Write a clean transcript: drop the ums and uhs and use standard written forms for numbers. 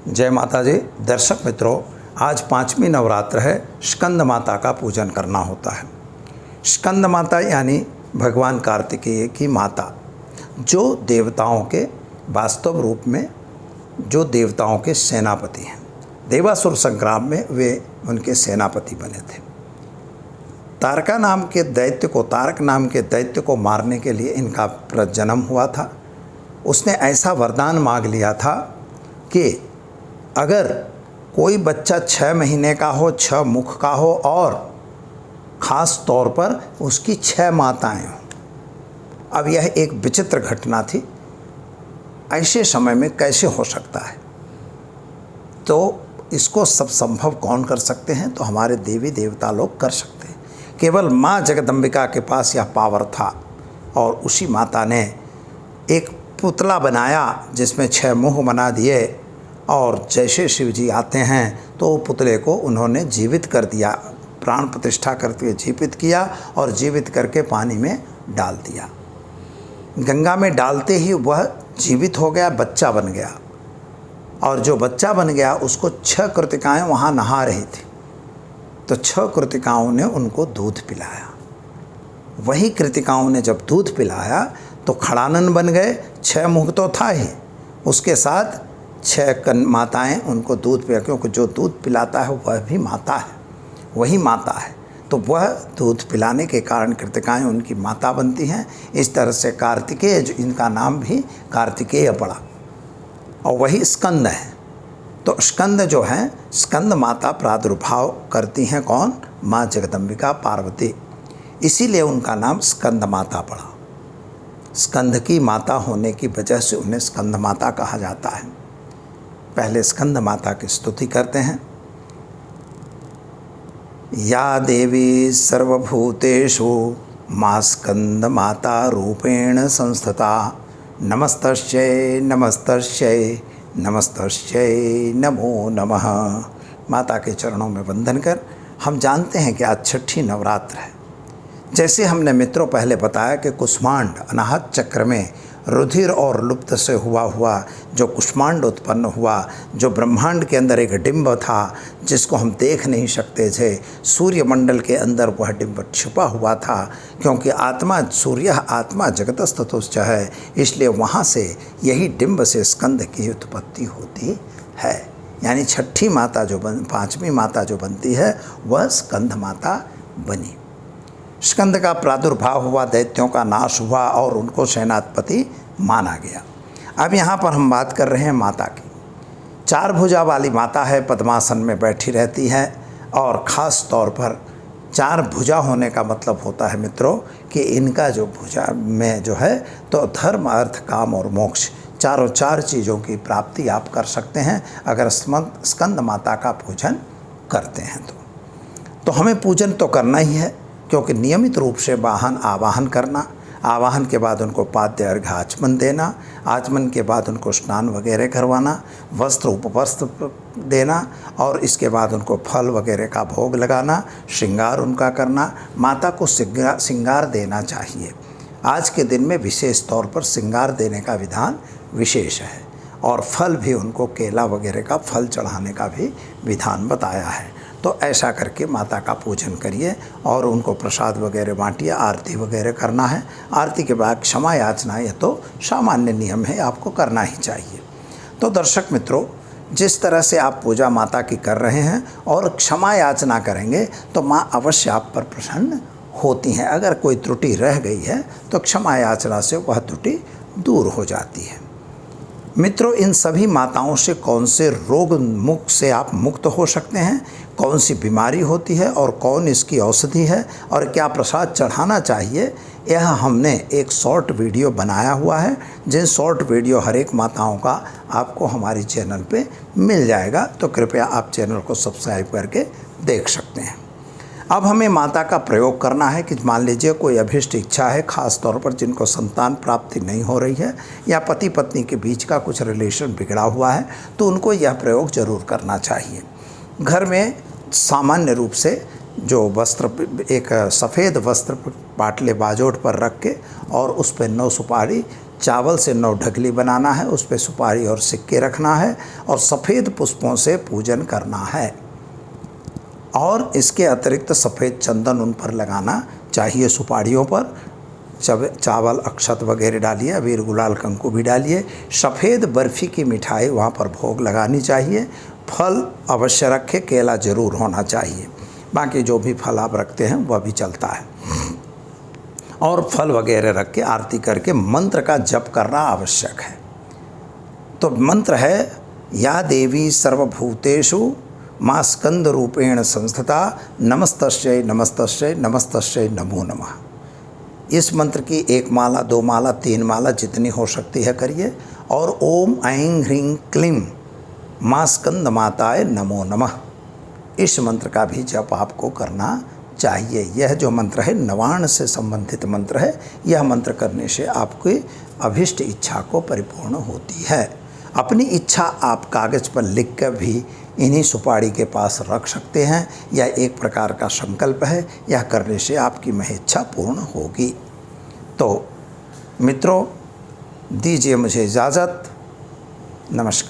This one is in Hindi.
जय माता जी। दर्शक मित्रों, आज 5वीं नवरात्र है। स्कंद माता का पूजन करना होता है। स्कंद माता यानी भगवान कार्तिकेय की माता, जो देवताओं के वास्तव रूप में जो देवताओं के सेनापति हैं। देवासुर संग्राम में वे उनके सेनापति बने थे। तारक नाम के दैत्य को मारने के लिए इनका जन्म हुआ था। उसने ऐसा वरदान मांग लिया था कि अगर कोई बच्चा 6 महीने का हो, 6 मुख का हो और ख़ास तौर पर उसकी 6 माताएं हों। अब यह एक विचित्र घटना थी। ऐसे समय में कैसे हो सकता है? तो इसको सब संभव कौन कर सकते हैं? तो हमारे देवी देवता लोग कर सकते हैं। केवल माँ जगदम्बिका के पास यह पावर था और उसी माता ने एक पुतला बनाया जिसमें 6 मुँह बना दिए और जैसे शिव जी आते हैं तो पुतले को उन्होंने जीवित कर दिया, प्राण प्रतिष्ठा करके जीवित किया और जीवित करके पानी में डाल दिया। गंगा में डालते ही वह जीवित हो गया, बच्चा बन गया। और जो बच्चा बन गया उसको 6 कृतिकाएँ वहाँ नहा रही थी, तो 6 कृतिकाओं ने उनको दूध पिलाया। वही कृतिकाओं ने जब दूध पिलाया तो खड़ानन बन गए। 6 मुख तो था ही, उसके साथ 6 माताएं उनको दूध पिला, क्योंकि जो दूध पिलाता है वह भी माता है, वही माता है। तो वह दूध पिलाने के कारण कृतिकाएँ उनकी माता बनती हैं। इस तरह से कार्तिकेय, जो इनका नाम भी कार्तिकेय पड़ा, और वही स्कंद है। तो स्कंद जो हैं, स्कंद माता प्रादुर्भाव करती हैं कौन? माँ जगदम्बिका पार्वती। इसीलिए उनका नाम स्कंद माता पड़ा। स्कंद की माता होने की वजह से उन्हें स्कंद माता कहा जाता है। पहले स्कंद माता की स्तुति करते हैं। या देवी सर्वभूतेषु मां स्कंद माता रूपेण संस्थिता, नमस्तस्यै नमस्तस्यै नमस्तस्यै नमो नमः। माता के चरणों में वंदन कर हम जानते हैं कि आज 6ठी नवरात्र है। जैसे हमने मित्रों पहले बताया कि कुष्मांड अनाहत चक्र में रुधिर और लुप्त से हुआ जो कुष्मांड उत्पन्न हुआ, जो ब्रह्मांड के अंदर एक डिंब था जिसको हम देख नहीं सकते थे। सूर्यमंडल के अंदर वह डिंब छिपा हुआ था, क्योंकि आत्मा सूर्य आत्मा जगतस्तुश्च है, इसलिए वहाँ से यही डिंब से स्कंद की उत्पत्ति होती है। यानी 6ठी माता जो 5वीं माता जो बनती है वह स्कंद माता बनी। स्कंद का प्रादुर्भाव हुआ, दैत्यों का नाश हुआ और उनको सेनापति माना गया। अब यहाँ पर हम बात कर रहे हैं माता की। 4 भुजा वाली माता है, पद्मासन में बैठी रहती है। और ख़ास तौर पर 4 भुजा होने का मतलब होता है मित्रों कि इनका जो भुजा में जो है तो धर्म, अर्थ, काम और मोक्ष, चारों 4 चीज़ों की प्राप्ति आप कर सकते हैं अगर स्कंद माता का पूजन करते हैं। तो हमें पूजन तो करना ही है, क्योंकि नियमित रूप से वाहन आवाहन करना, आवाहन के बाद उनको पाद्य अर्घ आचमन देना, आचमन के बाद उनको स्नान वगैरह करवाना, वस्त्र उपवस्त्र देना और इसके बाद उनको फल वगैरह का भोग लगाना, श्रृंगार उनका करना। माता को श्रृंगार देना चाहिए। आज के दिन में विशेष तौर पर श्रृंगार देने का विधान विशेष है और फल भी उनको केला वगैरह का फल चढ़ाने का भी विधान बताया है। तो ऐसा करके माता का पूजन करिए और उनको प्रसाद वगैरह बांटिए। आरती वगैरह करना है। आरती के बाद क्षमा याचना, यह तो सामान्य नियम है, आपको करना ही चाहिए। तो दर्शक मित्रों, जिस तरह से आप पूजा माता की कर रहे हैं और क्षमा याचना करेंगे तो माँ अवश्य आप पर प्रसन्न होती हैं। अगर कोई त्रुटि रह गई है तो क्षमा याचना से वह त्रुटि दूर हो जाती है। मित्रों, इन सभी माताओं से कौन से रोग मुख से आप मुक्त हो सकते हैं, कौन सी बीमारी होती है और कौन इसकी औषधि है और क्या प्रसाद चढ़ाना चाहिए, यह हमने एक शॉर्ट वीडियो बनाया हुआ है। जिन शॉर्ट वीडियो हर एक माताओं का आपको हमारी चैनल पे मिल जाएगा, तो कृपया आप चैनल को सब्सक्राइब करके देख सकते हैं। अब हमें माता का प्रयोग करना है कि मान लीजिए कोई अभीष्ट इच्छा है, ख़ास तौर पर जिनको संतान प्राप्ति नहीं हो रही है या पति पत्नी के बीच का कुछ रिलेशन बिगड़ा हुआ है, तो उनको यह प्रयोग ज़रूर करना चाहिए। घर में सामान्य रूप से जो वस्त्र, एक सफ़ेद वस्त्र पाटले बाजोट पर रख के और उस पर 9 सुपारी चावल से 9 ढकली बनाना है, उस पर सुपारी और सिक्के रखना है और सफ़ेद पुष्पों से पूजन करना है। और इसके अतिरिक्त सफ़ेद चंदन उन पर लगाना चाहिए। सुपारियों पर चावल अक्षत वगैरह डालिए, अबीर गुलाल कंकु भी डालिए। सफ़ेद बर्फ़ी की मिठाई वहाँ पर भोग लगानी चाहिए। फल अवश्य रखें, केला ज़रूर होना चाहिए, बाकी जो भी फल आप रखते हैं वह भी चलता है। और फल वगैरह रख के आरती करके मंत्र का जप करना आवश्यक है। तो मंत्र है, या देवी सर्वभूतेषु मां स्कंद रूपेण संस्थिता नमस्तस्यै नमस्तस्यै नमस्तस्यै नमो नमः। इस मंत्र की 1 माला, 2 माला, 3 माला जितनी हो सकती है करिए। और ओम ऐं ह्रीं क्लीं मां स्कंद माताय नमो नमः, इस मंत्र का भी जप आपको करना चाहिए। यह जो मंत्र है नवान्न से संबंधित मंत्र है। यह मंत्र करने से आपकी अभिष्ट इच्छा को परिपूर्ण होती है। अपनी इच्छा आप कागज़ पर लिख कर भी इन्हीं सुपारी के पास रख सकते हैं। यह एक प्रकार का संकल्प है। यह करने से आपकी महेच्छा पूर्ण होगी। तो मित्रों, दीजिए मुझे इजाज़त। नमस्कार।